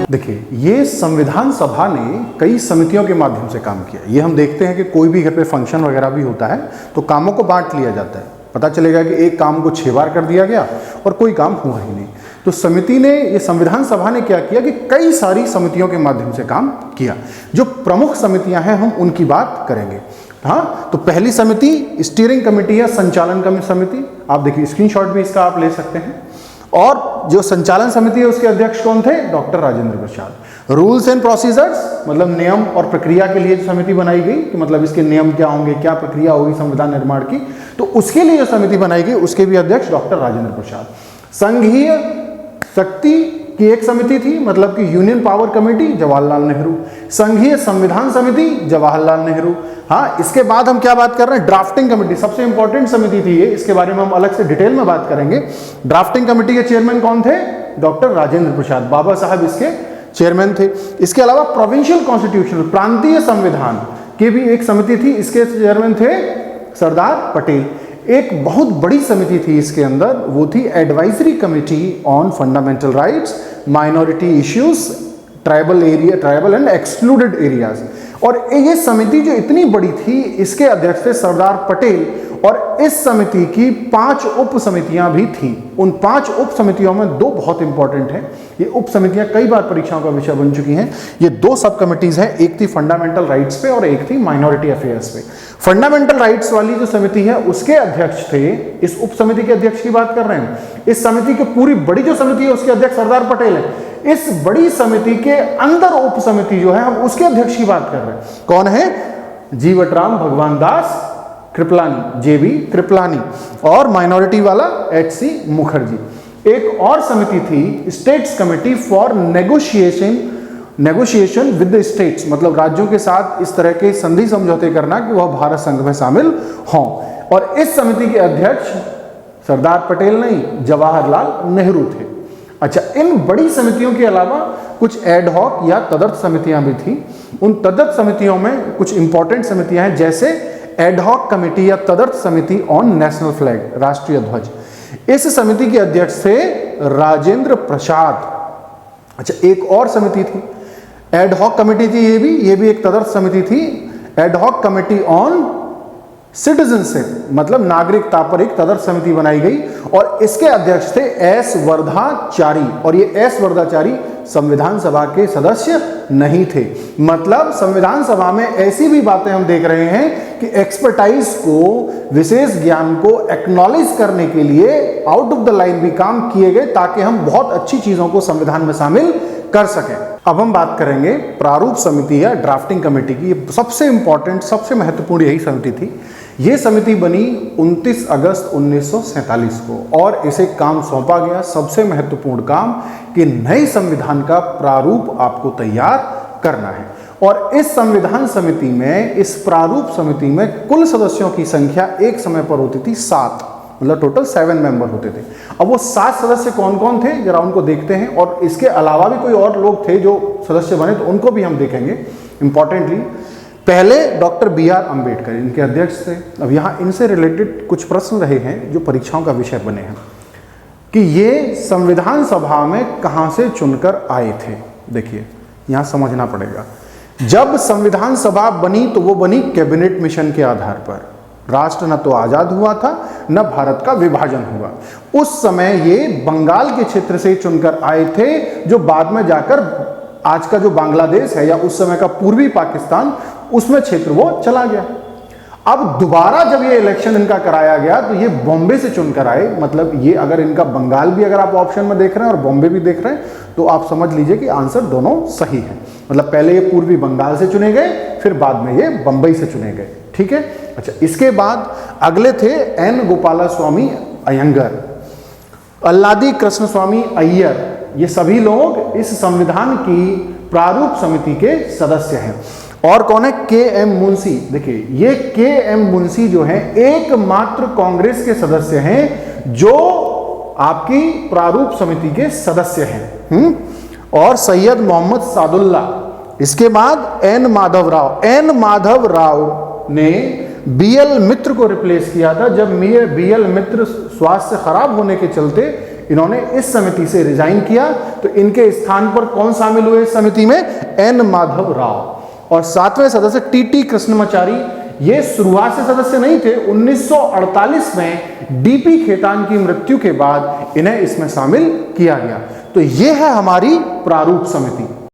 देखिए, ये संविधान सभा ने कई समितियों के माध्यम से काम किया। ये हम देखते हैं कि कोई भी घर पे फंक्शन वगैरह भी होता है तो कामों को बांट लिया जाता है। पता चलेगा कि एक काम को 6 बार कर दिया गया और कोई काम हुआ ही नहीं। तो समिति ने, ये संविधान सभा ने क्या किया कि कई सारी समितियों के माध्यम से काम किया। जो प्रमुख समितियां हैं हम उनकी बात करेंगे। हाँ, तो पहली समिति स्टीयरिंग कमेटी या संचालन समिति। आप देखिए, स्क्रीनशॉट भी इसका आप ले सकते हैं। और जो संचालन समिति है उसके अध्यक्ष कौन थे? Doctor Rajendra Prasad. Rules and procedures, मतलब नियम और प्रक्रिया के लिए जो समिति बनाई गई कि मतलब इसके नियम क्या होंगे, क्या प्रक्रिया होगी संविधान निर्माण की, तो उसके लिए जो समिति बनाई गई उसके भी अध्यक्ष डॉक्टर राजेंद्र प्रसाद। संघीय शक्ति की एक समिति थी, मतलब कि union power committee, Jawaharlal Nehru. संघीय संविधान समिति, जवाहरलाल नेहरू। हाँ, इसके बाद हम क्या बात कर रहे हैं? ड्राफ्टिंग कमेटी, सबसे इंपॉर्टेंट समिति थी ये, इसके बारे में हम अलग से डिटेल में बात करेंगे। ड्राफ्टिंग कमेटी के चेयरमैन कौन थे? डॉक्टर राजेंद्र प्रसाद, बाबा साहब इसके चेयरमैन थे। इसके अलावा प्रोविंशियल कॉन्स्टिट्यूशन, प्रांतीय संविधान की भी एक समिति थी, इसके चेयरमैन थे सरदार पटेल। एक बहुत बड़ी समिति थी इसके अंदर, वो थी advisory committee on fundamental rights, minority issues, tribal and excluded areas. और ये समिति जो इतनी बड़ी थी, इसके अध्यक्ष थे सरदार पटेल। और इस समिति की 5 उप समितियां भी थी। उन 5 उप समितियों में 2 बहुत इंपॉर्टेंट हैं। ये उप समितियां कई बार परीक्षाओं का विषय बन चुकी हैं। ये 2 सब कमिटीज हैं, एक थी फंडामेंटल राइट्स पे और एक थी माइनॉरिटी अफेयर्स पे। फंडामेंटल राइट्स वाली जो समिति है उसके अध्यक्ष थे, इस उप समिति के अध्यक्ष की बात कर रहे हैं। इस समिति की पूरी बड़ी जो समिति है उसके अध्यक्ष सरदार पटेल है। इस बड़ी समिति के अंदर उप समिति जो है हम उसके अध्यक्ष की बात कर रहे हैं। कौन है? जीवटराम भगवान दास कृपलानी, जेबी कृपलानी। और माइनॉरिटी वाला HC मुखर्जी। एक और समिति थी states committee for negotiation with the states, मतलब राज्यों के साथ इस तरह के संधि समझौते करना कि वह भारत संघ में शामिल हों। और इस समिति के अध्यक्ष सरदार पटेल नहीं, जवाहरलाल नेहरू थे। अच्छा, इन बड़ी समितियों के अलावा कुछ एड हॉक या तदर्थ समितियां भी थी। उन तदर्थ समितियों में कुछ इंपॉर्टेंट समितियां हैं, जैसे एड हॉक कमेटी या तदर्थ समिति ऑन नेशनल फ्लैग, राष्ट्रीय ध्वज। इस समिति के अध्यक्ष थे राजेंद्र प्रसाद। अच्छा, एक और समिति थी, एड हॉक कमेटी थी, ये भी एक तदर्थ समिति थी। Ad hoc committee on citizenship, मतलब नागरिकता पर एक तदर्थ समिति बनाई गई और इसके अध्यक्ष थे एस वर्धाचारी। और ये एस वर्धाचारी संविधान सभा के सदस्य नहीं थे। मतलब संविधान सभा में ऐसी भी बातें हम देख रहे हैं कि एक्सपर्टाइज को, विशेष ज्ञान को एक्नॉलेज करने के लिए आउट ऑफ द लाइन भी काम किए गए ताकि हम बहुत अच्छी चीजों को संविधान में शामिल कर सकें। अब हम बात करेंगे प्रारूप समिति या ड्राफ्टिंग कमेटी की। ये सबसे इंपॉर्टेंट, सबसे महत्वपूर्ण यही समिति थी। ये समिति बनी 29 अगस्त 1947 को और इसे काम सौंपा गया, सबसे महत्वपूर्ण काम, कि नए संविधान का प्रारूप आपको तैयार करना है। और इस संविधान समिति में, इस प्रारूप समिति में कुल सदस्यों की संख्या एक समय पर होती थी 7, मतलब टोटल 7 मेंबर होते थे। अब वो 7 सदस्य कौन कौन थे, जरा उनको देखते हैं। और इसके अलावा भी कोई और लोग थे जो सदस्य बने, तो उनको भी हम देखेंगे इंपॉर्टेंटली। पहले डॉक्टर BR अम्बेडकर इनके अध्यक्ष थे। अब यहाँ इनसे रिलेटेड कुछ प्रश्न रहे हैं जो परीक्षाओं का विषय बने हैं कि ये संविधान सभा में कहाँ से चुनकर आए थे। देखिए, यहाँ समझना पड़ेगा। जब संविधान सभा बनी तो वो बनी कैबिनेट मिशन के आधार पर। राष्ट्र न तो आजाद हुआ था, न भारत का विभाजन हुआ। उस समय ये बंगाल के क्षेत्र से चुनकर आए थे, जो बाद में जाकर आज का जो बांग्लादेश है या उस समय का पूर्वी पाकिस्तान, उसमें क्षेत्र वो चला गया। अब दोबारा जब ये इलेक्शन इनका कराया गया तो ये बॉम्बे से चुनकर आए। मतलब ये, अगर इनका बंगाल भी अगर आप ऑप्शन में देख रहे हैं और बॉम्बे भी देख रहे हैं तो आप समझ लीजिए कि आंसर दोनों सही है। मतलब पहले ये पूर्वी बंगाल से चुने गए, फिर बाद में ये बंबई से चुने गए। ठीक है। अच्छा, इसके बाद अगले थे N गोपालास्वामी अयंगर, अल्लादी कृष्णस्वामी अय्यर। ये सभी लोग इस संविधान की प्रारूप समिति के सदस्य हैं। और कौन है? KM मुंशी। देखिए, ये KM मुंशी जो है एकमात्र कांग्रेस के सदस्य हैं जो आपकी प्रारूप समिति के सदस्य हैं। और सैयद मोहम्मद सादुल्ला। इसके बाद N माधव राव। N माधव राव ने BL मित्र को रिप्लेस किया था जब BL मित्र स्वास्थ्य खराब होने के चलते इन्होंने इस समिति से रिजाइन किया। तो इनके स्थान पर कौन शामिल हुए इस समिति में? एन माधव राव। और 7वें सदस्य टीटी कृष्णमाचारी, ये शुरुआत से सदस्य नहीं थे। 1948 में डीपी खेतान की मृत्यु के बाद इन्हें इसमें शामिल किया गया। तो ये है हमारी प्रारूप समिति।